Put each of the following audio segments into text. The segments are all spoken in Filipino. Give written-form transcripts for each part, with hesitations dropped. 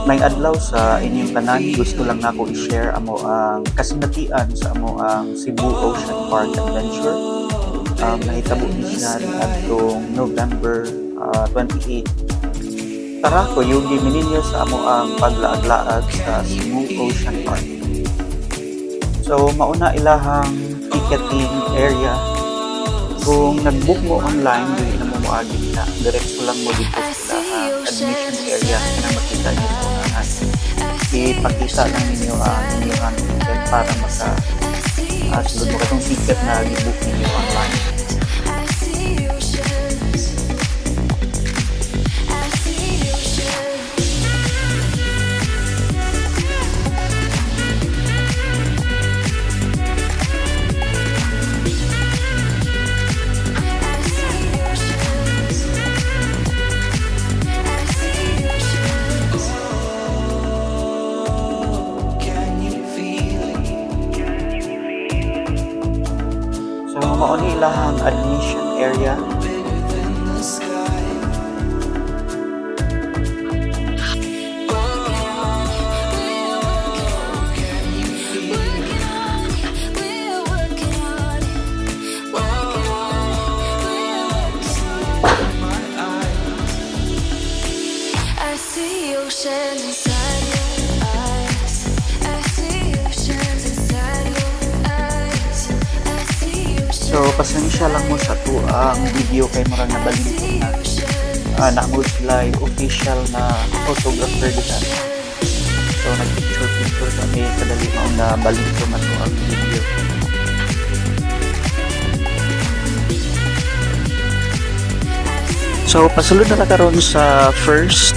May adlaw sa inyong tanan, gusto lang nako i-share amo ang kasinatian sa amo ang Cebu Ocean Park Adventure. Nahitabo ni siya adtong November 28. Tara ko yugi mininyo sa amo ang paglaag-laag sa Cebu Ocean Park. So mauna ilahang ticketing area. Kung nag-book mo online, dili na mo moagi na. Diretso lang mo dito sa admission area na makita niyo sa unahan. Ipakita lang ninyo ang inyong ticket para sulod mo katong ticket na i-book ninyo online. So, mauni ilahang admission area. So, pasensya lang mo sa ang video kay marang nabalin ko na naamod sila official na photographer dito. So, nag-picture kami kadali maong na balin ko man ang video. So, pasulod na karon sa first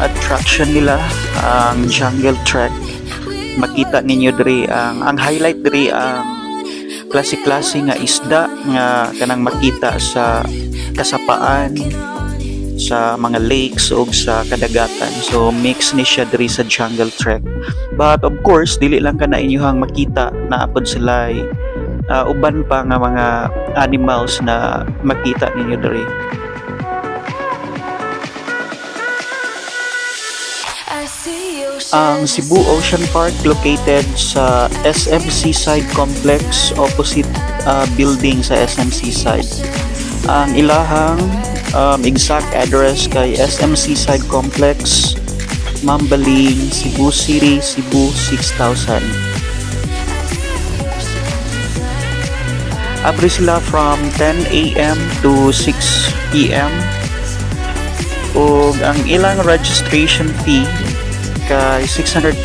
attraction nila, ang Jungle Trek. Makita ninyo diri ang highlight diri ang klase-klase nga isda nga kanang makita sa kasapaan, sa mga lakes o sa kadagatan. So mix ni siya diri sa Jungle Trek. But of course dili lang kana inyong makita na apod sila uban pa nga mga animals na makita ninyo diri. Ang Cebu Ocean Park located sa SM Seaside Complex, opposite building sa SM Seaside. Ang ilahang exact address kay SM Seaside Complex, Mambaling, Cebu City, Cebu 6000. Abri sila from 10 AM to 6 PM. Ug ang ilang registration fee kay 650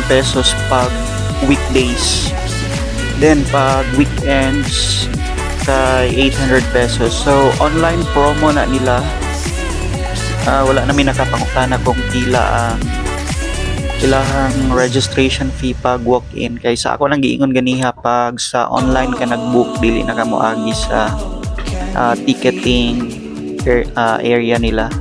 pesos pag weekdays. Then pag weekends kay 800 pesos. So online promo na nila. Wala namin nakapangutana kung pila ang ilahang registration fee pag walk-in. Kay sa ako nang giingon ganiha pag sa online ka nag-book dili na ka moagi sa ticketing area nila.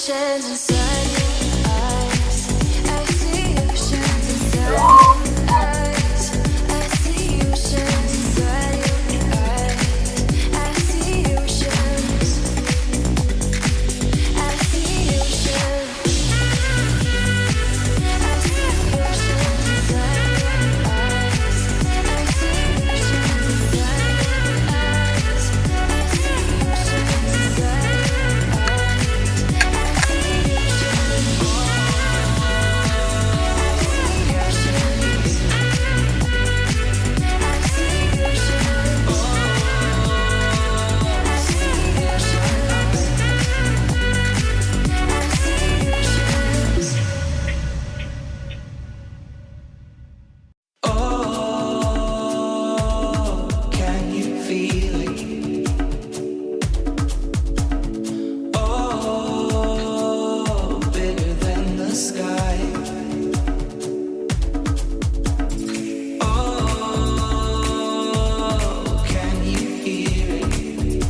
oceans inside your eyes. I see oceans inside your eyes. I see oceans inside your eyes. I see oceans. I see oceans. I see oceans inside your eyes. I see oceans inside your eyes. I see oceans inside your Can you feel it? Oh, bigger than the sky. Oh, can you hear it?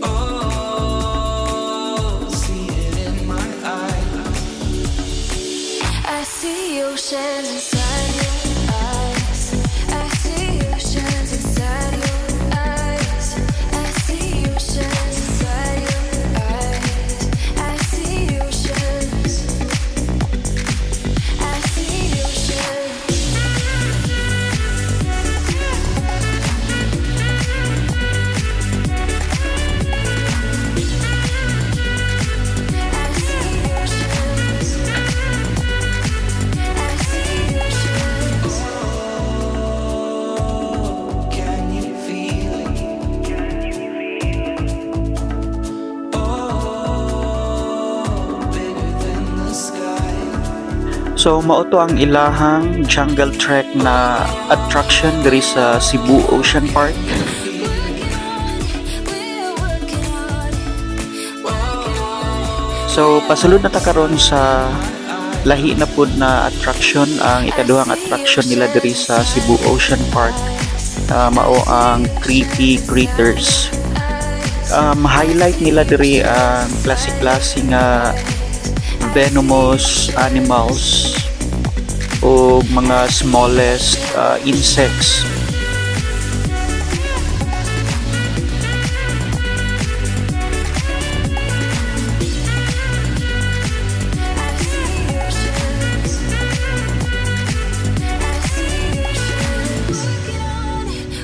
Oh, see it in my eyes. I see oceans inside your eyes. I see oceans inside your eyes. I see oceans inside your eyes. I see oceans. I see oceans. I see oceans. I see oceans. Can you feel it? Oh, bigger than the sky. So mao to ang ilahang jungle trek na attraction diri sa Cebu Ocean Park. We're working on it. Working on it. So pasulod na ta karon sa lahi na pud na attraction, ang ikaduhang attraction nila diri sa Cebu Ocean Park. Mao ang Creepy Critters. Highlight nila diri ang klase-klase nga venomous animals o mga smallest insects.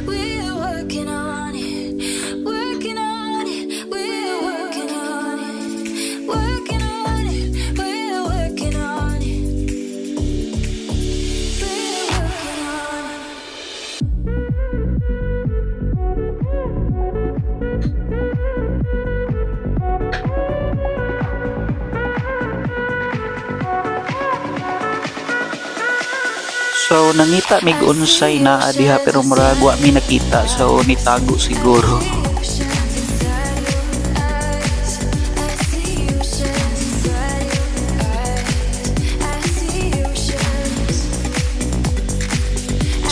We're working on it. Working on it. We're working on it. Working on it. We're working on it. We're working on it. So nangita mig unsay na diha pero murag wa mi nakita, so nitago siguro. Oceans inside your eyes. I see oceans inside your eyes. I see oceans.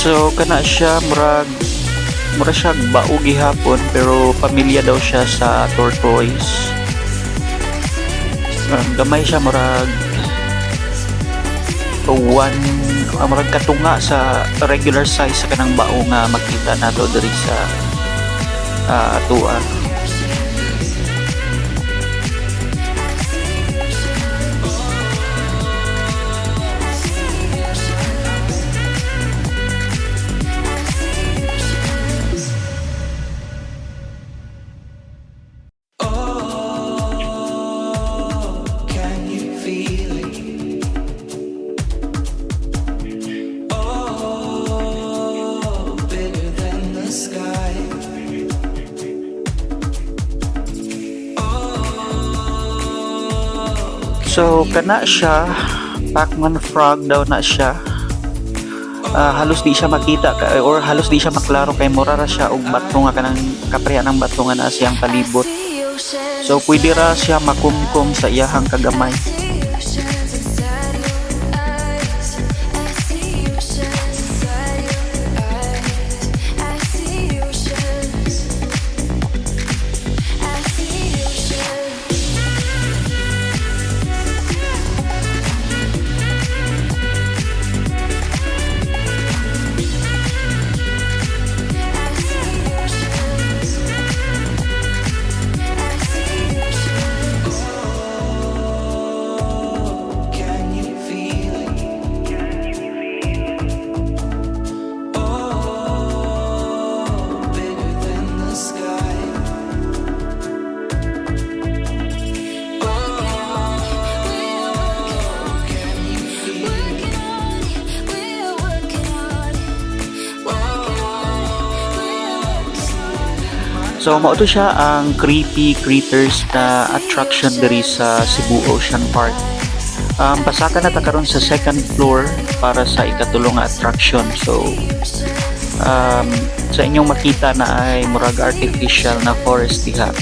So kana siya mura siya bao gihapon pero pamilya daw siya sa tortoise. Gamay siya murag murag katunga sa regular size sa kanang bao nga makita nato diri sa tuwa. Can you feel it? Oh, bigger than the sky. So kana siya, Pac-Man frog daw na siya. Halos di siya makita or halos di siya maklaro kay mura ra siya og bato nga kanang kapreha ng bato nga naa siyang palibot. So pwede ra siya makumkum sa iyahang kagamay. I see oceans. So mao to siya ang creepy critters na attraction diri sa Cebu Ocean Park. Pasaka na ta karon sa second floor para sa ikatulong nga attraction. So sa inyong makita na ay murag artificial na forest diha.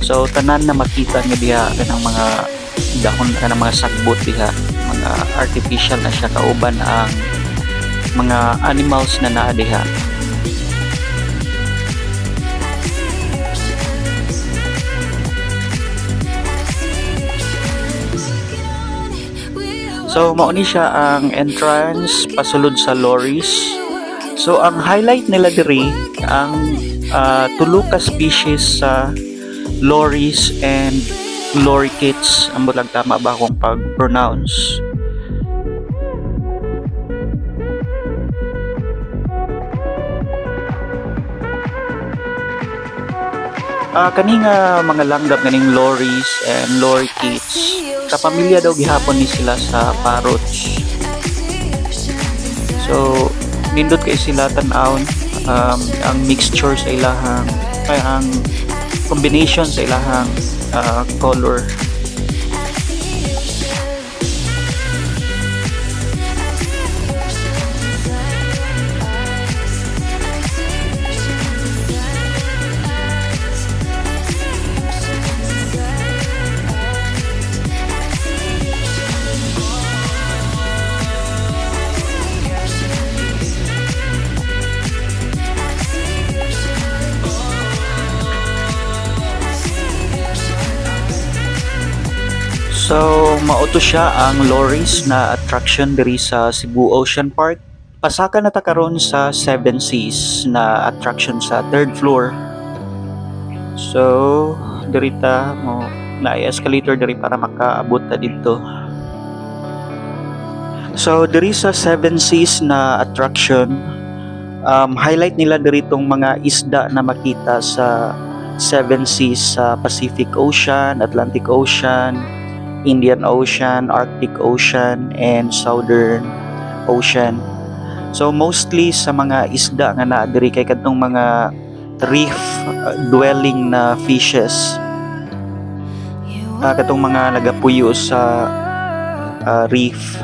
So tanan na makita niyo diha kanang mga dahon kanang mga sagbot diha, mga artificial na siya kauban ang mga animals na naa diha. So mao ni siya ang entrance pasulod sa lorries. So ang highlight nila diri ang tulo ka species sa lorries and lorikeets. Ang bulag tama ba akong pag-pronounce? Kaning mga langgam kaning lorries and lorikeets, kapamilya daw gihapon ni sila sa parrots. So nindot kay sila tan-awon ang mixture sa ilahang ang combination sa ilahang color. So, mauto siya ang lorries na attraction diri sa Cebu Ocean Park. Pasaka na ta karon sa Seven Seas na attraction sa third floor. So, diri ta mo na escalator diri para makaabot ta dito. So, diri sa Seven Seas na attraction, highlight nila diri tong mga isda na makita sa Seven Seas sa Pacific Ocean, Atlantic Ocean, Indian Ocean, Arctic Ocean, and Southern Ocean. So mostly sa mga isda nga naa diri kay kadtong mga reef dwelling na fishes. Katong mga nagapuyo sa reef.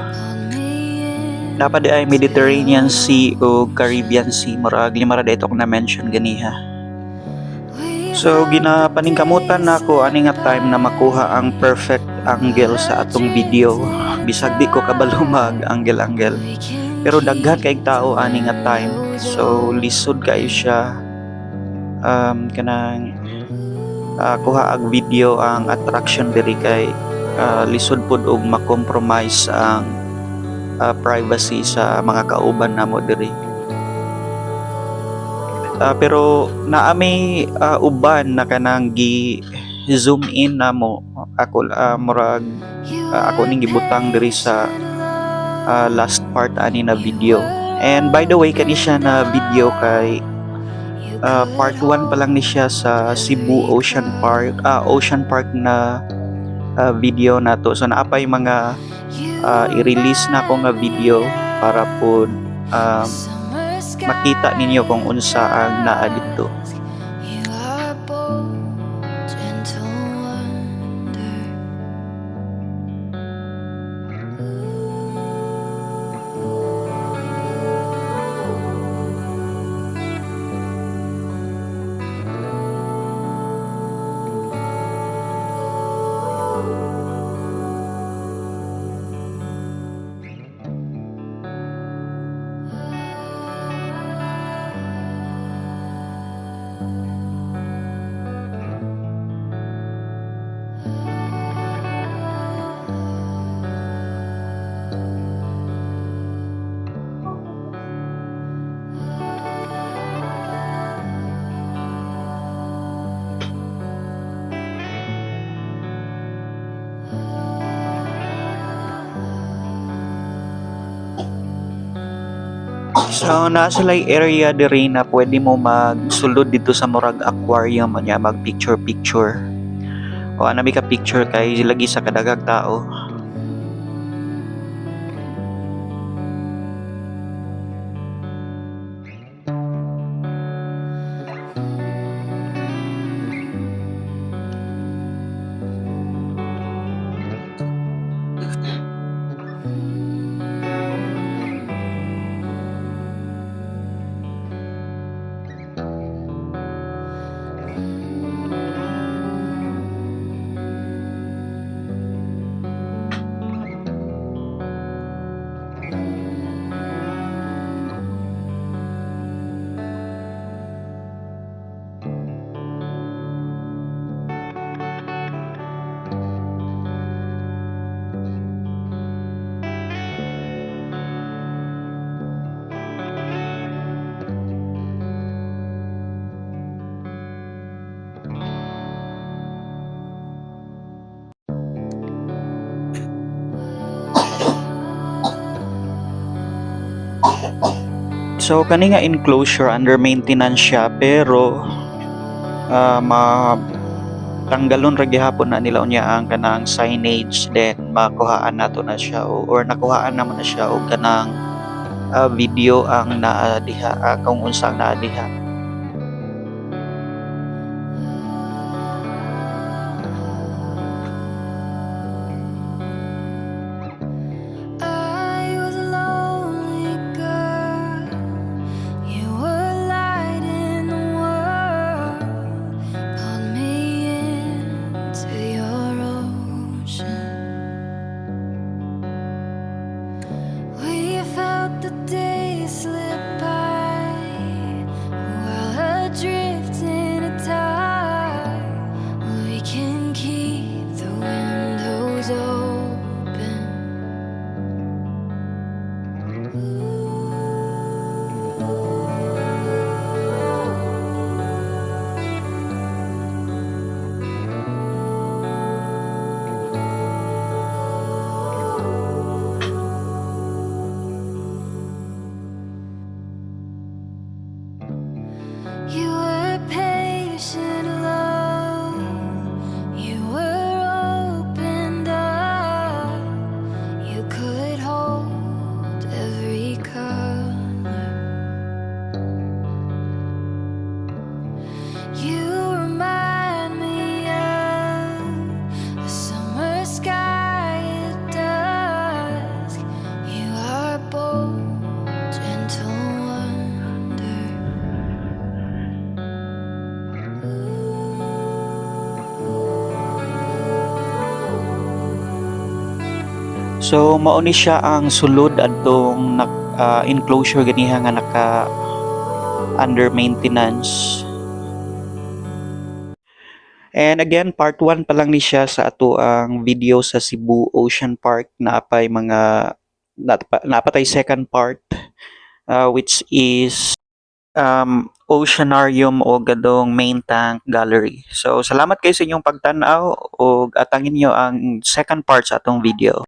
Dapat di ay Mediterranean Sea o Caribbean Sea. Murag lima ra dito kung na-mention ganiha. So ginapaningkamutan nako ani nga time na makuha ang perfect angle sa atong video. Bisag di ko kabalo mag angle. Pero daghan kay tao ani nga time. So lisod kayo siya kanang kuha ag video ang attraction diri kay lisod pod og makompromise ang privacy sa mga kauban namo diri. Pero naami uban na kanang gi zoom in namo ako murag ako ning gibutang diri sa last part ani na video. And by the way kani siya na video kay part 1 pa lang ni siya sa Cebu Ocean Park na video nato. So naapay mga i-release na ko nga video para po makita ninyo kung unsa ang naa dito. You are bold, gentle wonder. So nasa lay area diri na pwede mo magsulod dito sa murag aquarium nya mag picture. O anami ka picture kay lagi sa kadagag tao. So kani nga enclosure under maintenance siya pero tanggalon ra gihapon na nila unya ang kanang signage, then makuhaan nato na siya or nakuhaan naman na siya og kanang video ang naa diha, kung unsa ang naa diha. I was a lonely girl. You were light in the world. Pulled me into your ocean. We felt the days slip by while adrift in a tide. We can keep the windows open. You were patient, love. You were opened up. You could hold every color. You remind me of the summer sky at dusk. You are bold, gentle wonder. So mao ni siya ang sulod adtong enclosure ganiha nga naka under maintenance. And again, part 1 pa lang ni siya sa ato ang video sa Cebu Ocean Park. Naapay mga naapatay second part which is Oceanarium o gadong main tank gallery. So salamat kayo sa inyong pagtan-aw ug atangin niyo ang second part sa atong video.